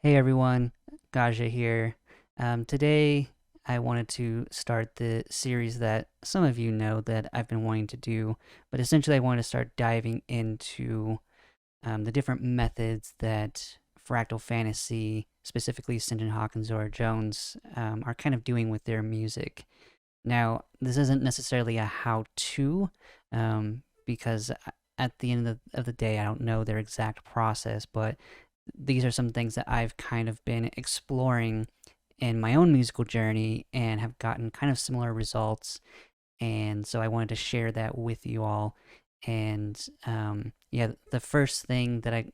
Hey everyone, Gaja here. Today I wanted to start the series that some of you know that I've been wanting to do, but essentially I wanted to start diving into the different methods that fractal fantasy, specifically Sinjin Hawke and Zora Jones, are kind of doing with their music. Now, this isn't necessarily a how-to, because at the end of the day, I don't know their exact process, but these are some things that I've kind of been exploring in my own musical journey and have gotten kind of similar results. And so I wanted to share that with you all. And yeah, the first thing that I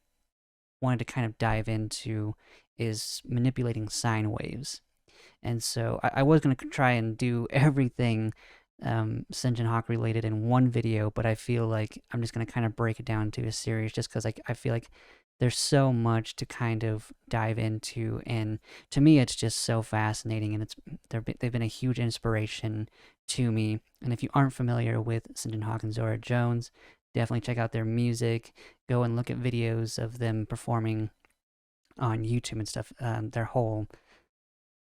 wanted to kind of dive into is manipulating sine waves. And so I was going to try and do everything Sinjin Hawke related in one video, but I feel like I'm just going to kind of break it down into a series just because I feel like there's so much to kind of dive into. And to me, it's just so fascinating. And they've been a huge inspiration to me. And if you aren't familiar with Sinjin Hawke and Zora Jones, definitely check out their music. Go and look at videos of them performing on YouTube and stuff. Their whole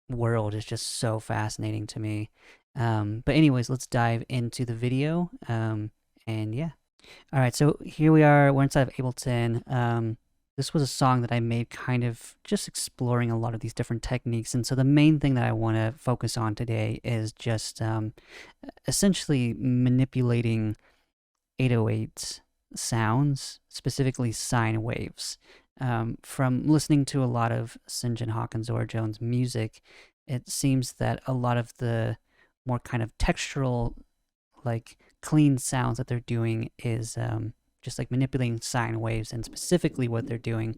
world is just so fascinating to me. But anyways, let's dive into the video. And yeah. All right, so here we are. We're inside of Ableton. This was a song that I made kind of just exploring a lot of these different techniques. And so the main thing that I want to focus on today is just essentially manipulating 808 sounds, specifically sine waves. From listening to a lot of Sinjin Hawke and Zora Jones music, it seems that a lot of the more kind of textural, like clean sounds that they're doing is just like manipulating sine waves, and specifically what they're doing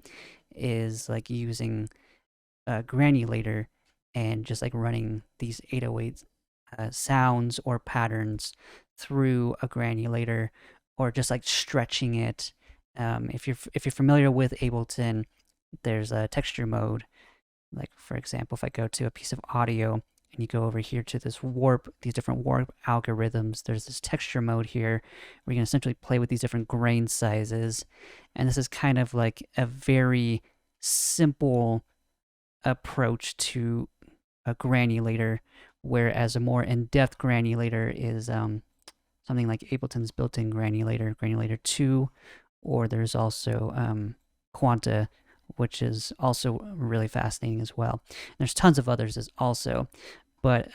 is like using a granulator and just like running these 808 sounds or patterns through a granulator, or just like stretching it. If you're familiar with Ableton, there's a texture mode. Like for example, if I go to a piece of audio and you go over here to this warp, these different warp algorithms, there's this texture mode here where you can essentially play with these different grain sizes. And this is kind of like a very simple approach to a granulator, whereas a more in-depth granulator is something like Ableton's built-in granulator 2, or there's also Quanta, which is also really fascinating as well. And there's tons of others as also, but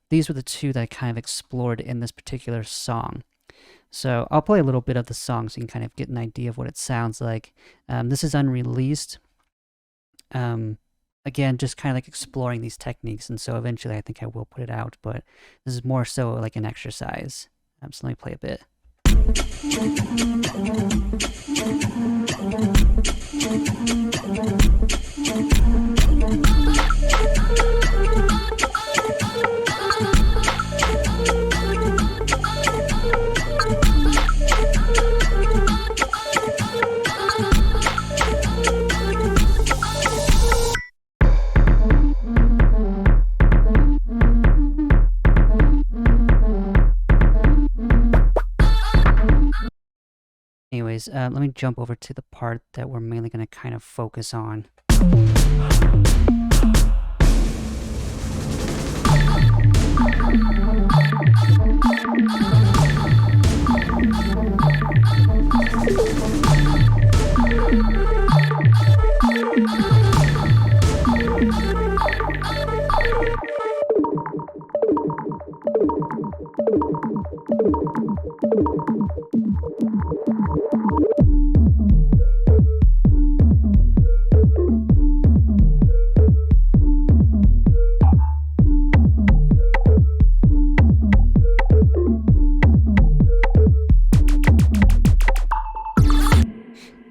these were the two that I kind of explored in this particular song. So I'll play a little bit of the song so you can kind of get an idea of what it sounds like. This is unreleased. Again, just kind of like exploring these techniques, and so eventually I think I will put it out, but this is more so like an exercise. So let me play a bit. Anyways, let me jump over to the part that we're mainly going to kind of focus on.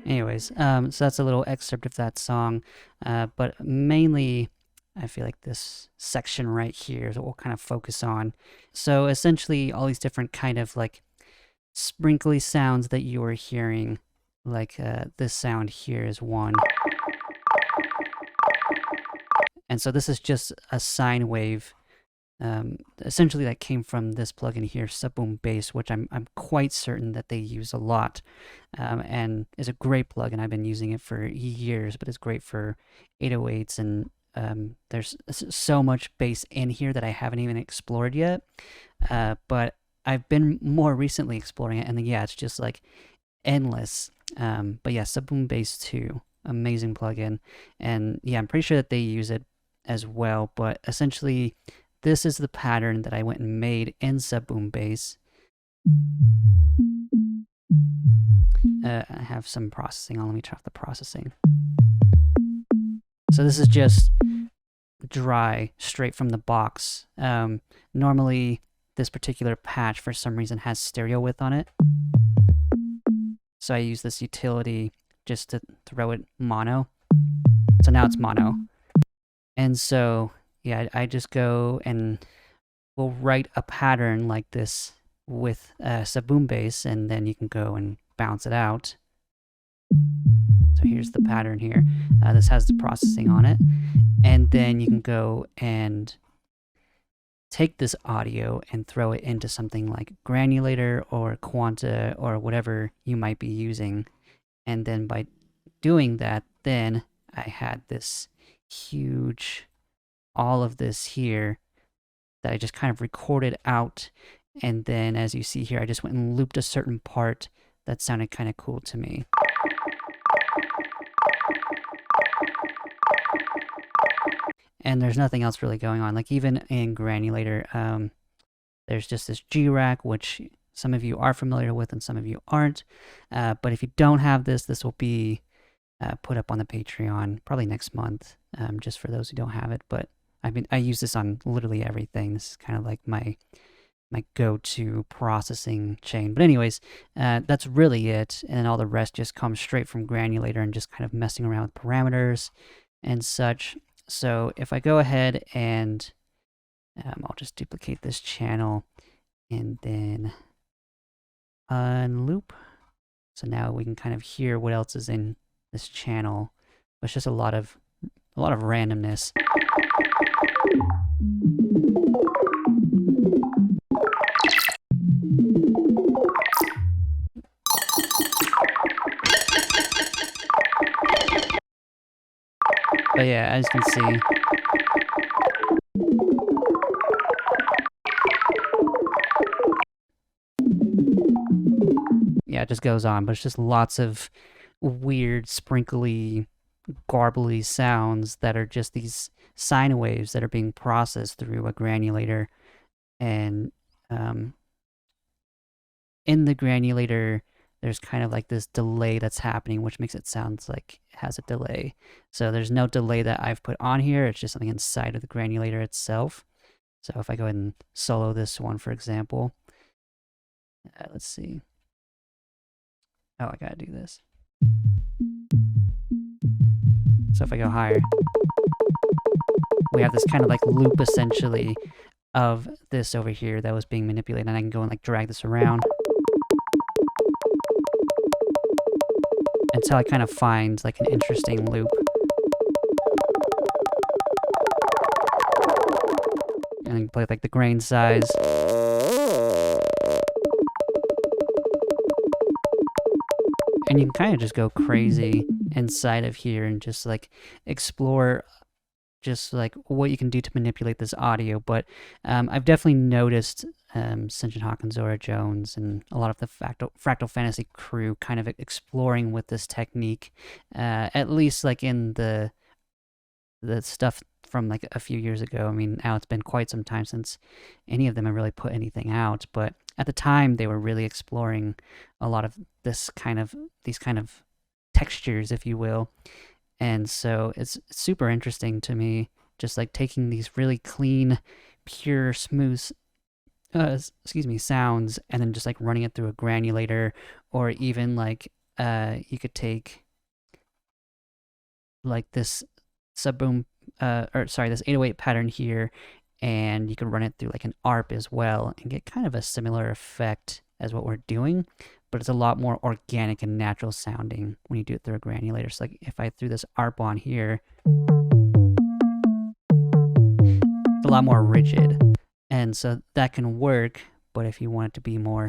Anyways, so that's a little excerpt of that song, but mainly I feel like this section right here is what we'll kind of focus on. So essentially all these different kind of like sprinkly sounds that you are hearing, like this sound here is one. And so this is just a sine wave essentially that came from this plugin here, Subboom Bass, which I'm quite certain that they use a lot, and is a great plugin. I've been using it for years, but it's great for 808s, and there's so much bass in here that I haven't even explored yet, but I've been more recently exploring it, and then, yeah, it's just like endless. But yeah, Subboom Bass 2, amazing plugin, and yeah, I'm pretty sure that they use it as well, but essentially this is the pattern that I went and made in Subboom Bass. I have some processing on. Let me turn off the processing. So this is just dry, straight from the box. Normally, this particular patch, for some reason, has stereo width on it. So I use this utility just to throw it mono. So now it's mono. And so, yeah, I just go and we'll write a pattern like this with Subboom Bass, and then you can go and bounce it out. So here's the pattern here. This has the processing on it. And then you can go and take this audio and throw it into something like Granulator or Quanta or whatever you might be using. And then by doing that, then I had this huge, all of this here that I just kind of recorded out. And then as you see here, I just went and looped a certain part that sounded kind of cool to me. And there's nothing else really going on. Like even in Granulator, there's just this G rack, which some of you are familiar with and some of you aren't. But if you don't have this, this will be put up on the Patreon probably next month, just for those who don't have it. But I use this on literally everything. This is kind of like my go-to processing chain. But anyways, that's really it. And all the rest just comes straight from Granulator and just kind of messing around with parameters and such. So if I go ahead and I'll just duplicate this channel and then unloop. So now we can kind of hear what else is in this channel. It's just a lot of randomness. But yeah, as you can see, yeah, it just goes on, but it's just lots of weird, sprinkly, garbly sounds that are just these sine waves that are being processed through a granulator. And in the granulator, there's kind of like this delay that's happening, which makes it sound like it has a delay. So there's no delay that I've put on here. It's just something inside of the granulator itself. So if I go ahead and solo this one, for example, let's see. Oh, I gotta do this. So if I go higher, we have this kind of like loop essentially of this over here that was being manipulated, and I can go and like drag this around until I kind of find like an interesting loop. And then play with like the grain size. And you can kind of just go crazy inside of here and just like explore just like what you can do to manipulate this audio. But I've definitely noticed Sinjin Hawke Zora Jones and a lot of the Fractal Fantasy crew kind of exploring with this technique, at least like in the stuff from like a few years ago. I mean, now it's been quite some time since any of them have really put anything out, but at the time they were really exploring a lot of these kind of textures, if you will. And so it's super interesting to me, just like taking these really clean, pure, smooth, sounds, and then just like running it through a granulator, or even like you could take like this Subboom, this 808 pattern here, and you could run it through like an ARP as well and get kind of a similar effect as what we're doing, but it's a lot more organic and natural sounding when you do it through a granulator. So like if I threw this ARP on here, it's a lot more rigid. And so that can work, but if you want it to be more